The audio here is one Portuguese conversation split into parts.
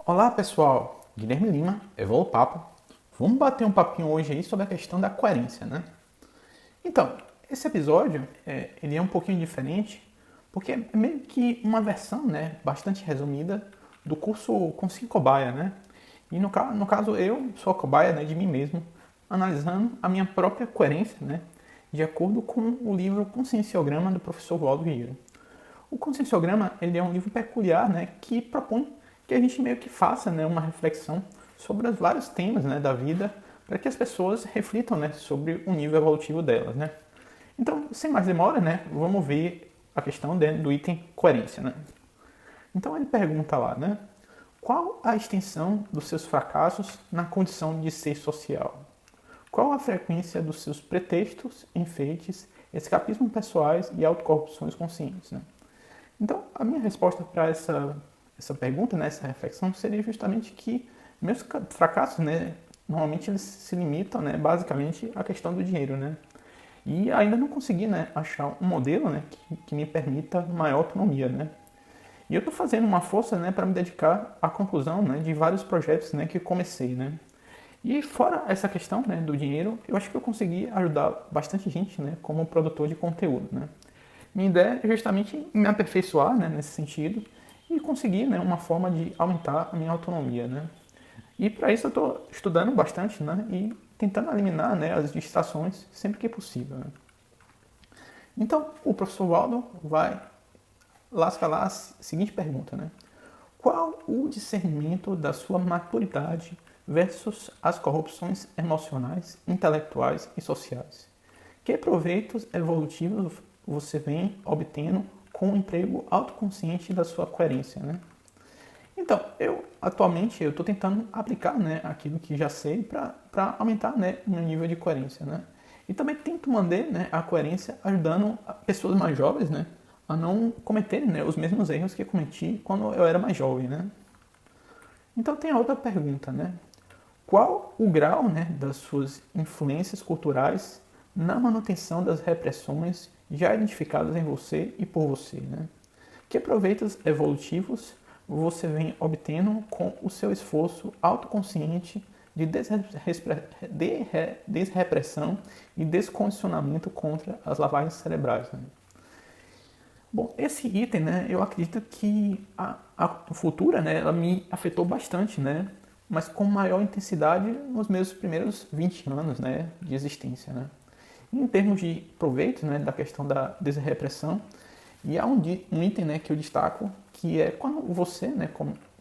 Olá pessoal, Guilherme Lima, Evolupapo. Vamos bater um papinho hoje aí sobre a questão da coerência, né? Então, esse episódio ele é um pouquinho diferente, porque é meio que uma versão, né, bastante resumida do curso Consciência Cobaia, né? E no caso eu sou a cobaia, né, de mim mesmo, analisando a minha própria coerência, né, de acordo com o livro Conscienciograma do professor Waldo Vieira. O Conscienciograma ele é um livro peculiar, né, que propõe que a gente meio que faça, né, uma reflexão sobre os vários temas, né, da vida, para que as pessoas reflitam, né, sobre o nível evolutivo delas, né. Então, sem mais demora, né, vamos ver a questão do item coerência, né. Então ele pergunta lá, né, qual a extensão dos seus fracassos na condição de ser social? Qual a frequência dos seus pretextos, enfeites, escapismo pessoais e autocorrupções conscientes, né? Então, a minha resposta para essa pergunta, né, essa reflexão, seria justamente que meus fracassos, né, normalmente eles se limitam, né, basicamente à questão do dinheiro, né? E ainda não consegui, né, achar um modelo, né, que me permita maior autonomia, né? E eu estou fazendo uma força, né, para me dedicar à conclusão, né, de vários projetos, né, que comecei, né? E fora essa questão, né, do dinheiro, eu acho que eu consegui ajudar bastante gente, né, como produtor de conteúdo, né? Minha ideia é justamente me aperfeiçoar, né, nesse sentido e conseguir, né, uma forma de aumentar a minha autonomia, né? E para isso eu estou estudando bastante, né, e tentando eliminar, né, as distrações sempre que possível, né? Então, o professor Waldo vai lascar lá a seguinte pergunta, né? Qual o discernimento da sua maturidade versus as corrupções emocionais, intelectuais e sociais? Que proveitos evolutivos você vem obtendo com o emprego autoconsciente da sua coerência, né? Então, atualmente eu estou tentando aplicar, né, aquilo que já sei para aumentar, né, o meu nível de coerência, né? E também tento manter, né, a coerência ajudando pessoas mais jovens, né, a não cometerem, né, os mesmos erros que eu cometi quando eu era mais jovem, né? Então tem a outra pergunta, né? Qual o grau, né, das suas influências culturais na manutenção das repressões já identificadas em você e por você, né? Que proveitos evolutivos você vem obtendo com o seu esforço autoconsciente de desrepressão e descondicionamento contra as lavagens cerebrais, né? Bom, esse item, né, eu acredito que a futura, né, ela me afetou bastante, né, mas com maior intensidade nos meus primeiros 20 anos, né, de existência, né. Em termos de proveito, né, da questão da desrepressão, e há um item, né, que eu destaco, que é quando você, né,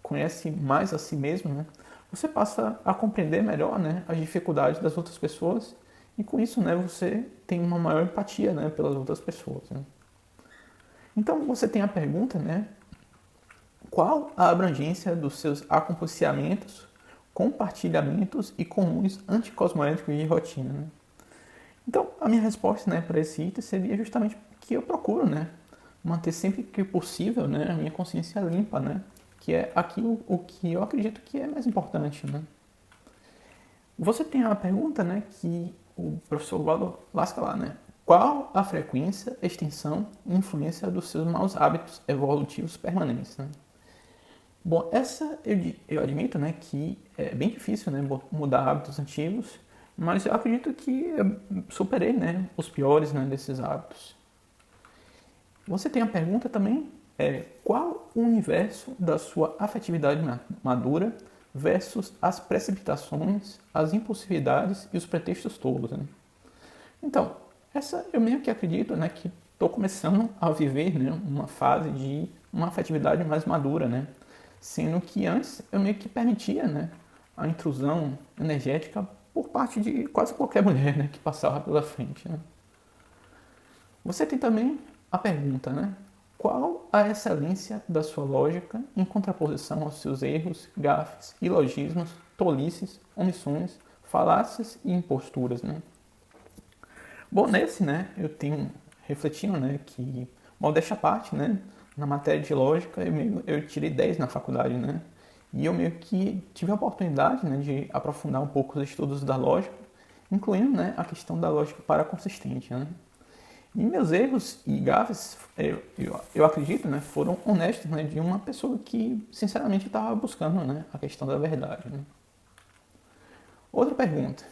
conhece mais a si mesmo, né, você passa a compreender melhor, né, as dificuldades das outras pessoas e com isso, né, você tem uma maior empatia, né, pelas outras pessoas, né. Então você tem a pergunta, né? Qual a abrangência dos seus acompliciamentos, compartilhamentos e comuns anticosmoéticos de rotina, né? Então a minha resposta, né, para esse item seria justamente que eu procuro, né, manter sempre que possível, né, a minha consciência limpa, né, que é aquilo o que eu acredito que é mais importante, né? Você tem a pergunta, né, que o professor Waldo lasca lá, né? Qual a frequência, extensão e influência dos seus maus hábitos evolutivos permanentes, né? Bom, essa eu admito, né, que é bem difícil, né, mudar hábitos antigos, mas eu acredito que eu superei, né, os piores, né, desses hábitos. Você tem a pergunta também, qual o universo da sua afetividade madura versus as precipitações, as impulsividades e os pretextos tolos, né? Então, essa eu meio que acredito, né, que estou começando a viver, né, uma fase de uma afetividade mais madura, né? Sendo que antes eu meio que permitia, né, a intrusão energética por parte de quase qualquer mulher, né, que passava pela frente, né? Você tem também a pergunta, né? Qual a excelência da sua lógica em contraposição aos seus erros, gafes, ilogismos, tolices, omissões, falácias e imposturas, né? Bom, nesse, né, eu tenho refletindo, né, que, modéstia à parte, né, na matéria de lógica, eu tirei 10 na faculdade, né, e eu meio que tive a oportunidade, né, de aprofundar um pouco os estudos da lógica, incluindo, né, a questão da lógica paraconsistente, né. E meus erros e gafes, eu acredito, né, foram honestos, né, de uma pessoa que, sinceramente, estava buscando, né, a questão da verdade. Né? Outra pergunta.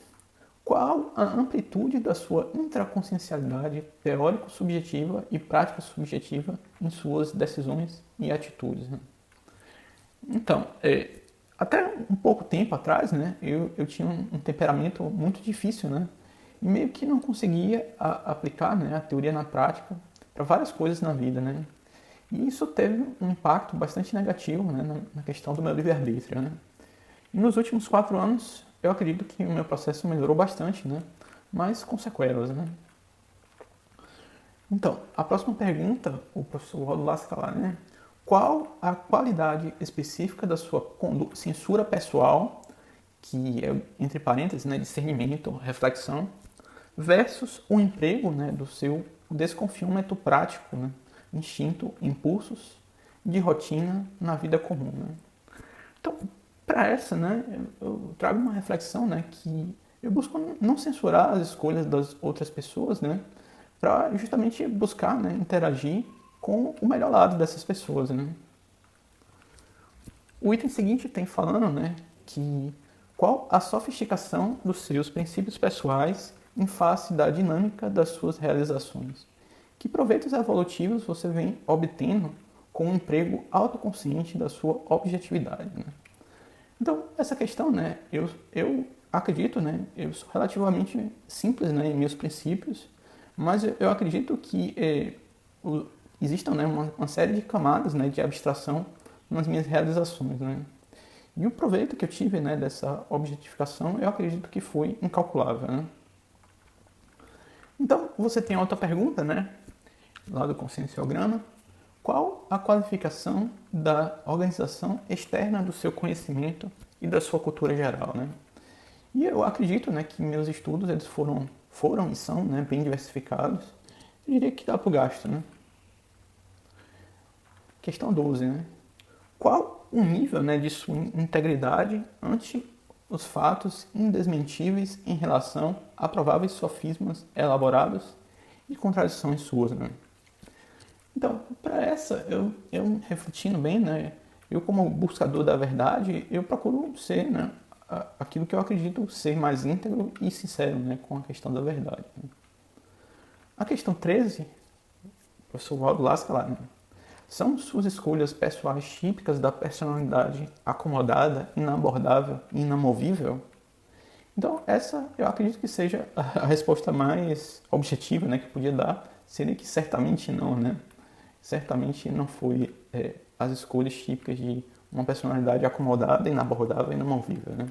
Qual a amplitude da sua intraconsciencialidade teórico-subjetiva e prática-subjetiva em suas decisões e atitudes? Né? Então, até um pouco tempo atrás, né, eu tinha um temperamento muito difícil, né, e meio que não conseguia aplicar, né, a teoria na prática para várias coisas na vida, né. E isso teve um impacto bastante negativo, né, na questão do meu livre-arbítrio, né. E nos últimos 4 anos, eu acredito que o meu processo melhorou bastante, né, mas com sequelas, né. Então, a próxima pergunta, o professor Waldo Lascala, né? Qual a qualidade específica da sua censura pessoal, que é, entre parênteses, né, discernimento, reflexão, versus o emprego, né, do seu desconfiômetro prático, né, instinto, impulsos de rotina na vida comum, né? Então, para essa, né, eu trago uma reflexão, né, que eu busco não censurar as escolhas das outras pessoas, né, para justamente buscar, né, interagir com o melhor lado dessas pessoas, né. O item seguinte tem falando, né, que qual a sofisticação dos seus princípios pessoais em face da dinâmica das suas realizações. Que proveitos evolutivos você vem obtendo com um emprego autoconsciente da sua objetividade, né? Então, essa questão, né, eu acredito, né, eu sou relativamente simples, né, em meus princípios, mas eu acredito que existam, né, uma série de camadas, né, de abstração nas minhas realizações, né. E o proveito que eu tive, né, dessa objetificação, eu acredito que foi incalculável, né. Então, você tem outra pergunta, né, lá do conscienciograma. Qual a qualificação da organização externa do seu conhecimento e da sua cultura geral, né? E eu acredito, né, que meus estudos eles foram e são, né, bem diversificados. Eu diria que dá para o gasto, né? Questão 12, né? Qual o nível, né, de sua integridade ante os fatos indesmentíveis em relação a prováveis sofismas elaborados e contradições suas, né? Então, para essa, eu refletindo bem, né, eu como buscador da verdade, eu procuro ser, né, aquilo que eu acredito ser mais íntegro e sincero, né, com a questão da verdade. Né. A questão 13, o professor Waldo Lascala, né, são suas escolhas pessoais típicas da personalidade acomodada, inabordável e inamovível? Então, essa eu acredito que seja a resposta mais objetiva, né, que podia dar, seria que certamente não, né? Certamente não foi as escolhas típicas de uma personalidade acomodada, inabordável e inamovível, né?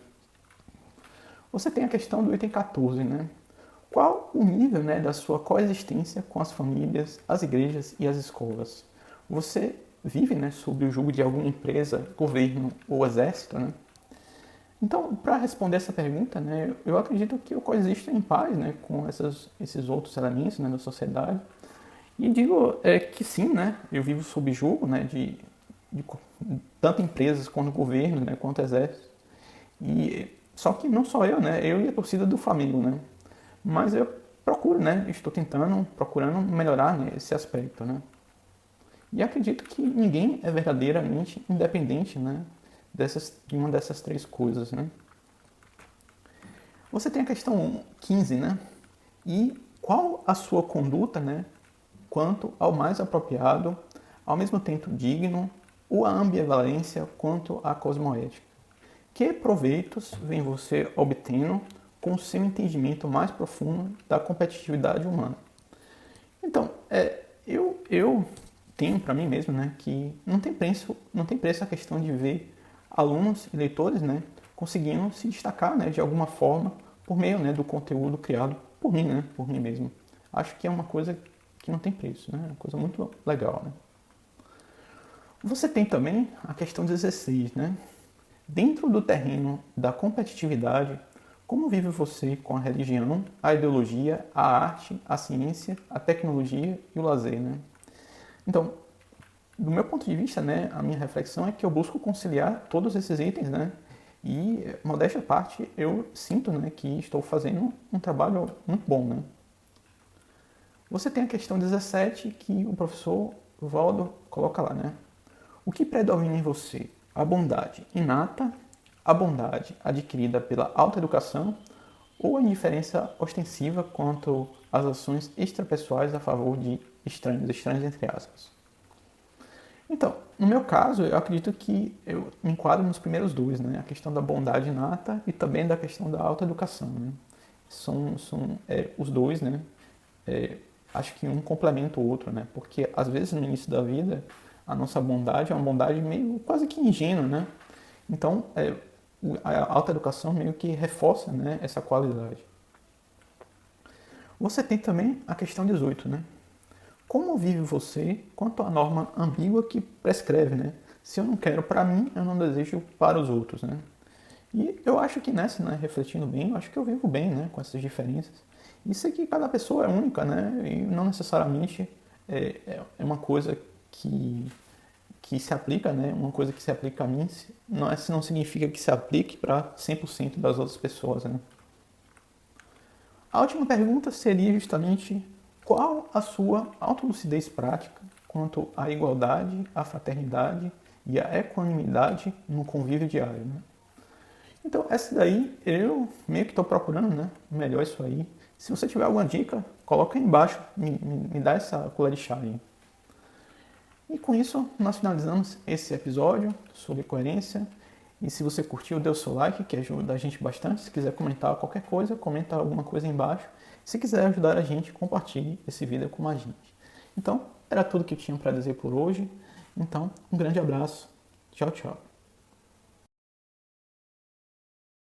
Você tem a questão do item 14, né? Qual o nível, né, da sua coexistência com as famílias, as igrejas e as escolas? Você vive, né, sob o jugo de alguma empresa, governo ou exército, né? Então, para responder essa pergunta, né, eu acredito que eu coexisto em paz, né, com esses outros elementos, né, da sociedade. E digo que sim, né, eu vivo sob julgo, né, de tanto empresas quanto governo, né, quanto exército. E só que não só eu, né, eu e a torcida do Flamengo, né. Mas eu procuro, né, estou procurando melhorar, né, esse aspecto, né. E acredito que ninguém é verdadeiramente independente, né, de uma dessas três coisas, né. Você tem a questão 15, né, e qual a sua conduta, né, quanto ao mais apropriado, ao mesmo tempo digno, ou a ambivalência quanto à cosmoética. Que proveitos vem você obtendo com o seu entendimento mais profundo da competitividade humana? Então, eu tenho para mim mesmo, né, que não tem preço a questão de ver alunos e leitores, né, conseguindo se destacar, né, de alguma forma por meio, né, do conteúdo criado por mim, né, por mim mesmo. Acho que é uma coisa que não tem preço, né? É uma coisa muito legal, né? Você tem também a questão 16, né? Dentro do terreno da competitividade, como vive você com a religião, a ideologia, a arte, a ciência, a tecnologia e o lazer, né? Então, do meu ponto de vista, né, a minha reflexão é que eu busco conciliar todos esses itens, né? E, modéstia à parte, eu sinto, né, que estou fazendo um trabalho muito bom, né? Você tem a questão 17 que o professor Valdo coloca lá, né? O que predomina em você? A bondade inata, a bondade adquirida pela autoeducação ou a indiferença ostensiva quanto às ações extrapessoais a favor de estranhos entre aspas. Então, no meu caso, eu acredito que eu me enquadro nos primeiros dois, né? A questão da bondade inata e também da questão da autoeducação, né? São os dois, né? Acho que um complementa o outro, né? Porque às vezes no início da vida a nossa bondade é uma bondade meio quase que ingênua, né? Então, a autoeducação meio que reforça, né, essa qualidade. Você tem também a questão 18, né? Como vive você quanto à norma ambígua que prescreve, né? Se eu não quero para mim, eu não desejo para os outros, né? E eu acho que nessa, né, refletindo bem, eu acho que eu vivo bem, né, com essas diferenças. Isso é que cada pessoa é única, né? E não necessariamente é uma coisa que se aplica, né? Uma coisa que se aplica a mim não significa que se aplique para 100% das outras pessoas, né? A última pergunta seria justamente qual a sua autolucidez prática quanto à igualdade, à fraternidade e à equanimidade no convívio diário, né? Então, essa daí eu meio que estou procurando, né? Melhor isso aí. Se você tiver alguma dica, coloca aí embaixo, me dá essa colher de chá aí. E com isso, nós finalizamos esse episódio sobre coerência. E se você curtiu, dê o seu like, que ajuda a gente bastante. Se quiser comentar qualquer coisa, comenta alguma coisa aí embaixo. Se quiser ajudar a gente, compartilhe esse vídeo com a gente. Então, era tudo que eu tinha para dizer por hoje. Então, um grande abraço. Tchau, tchau.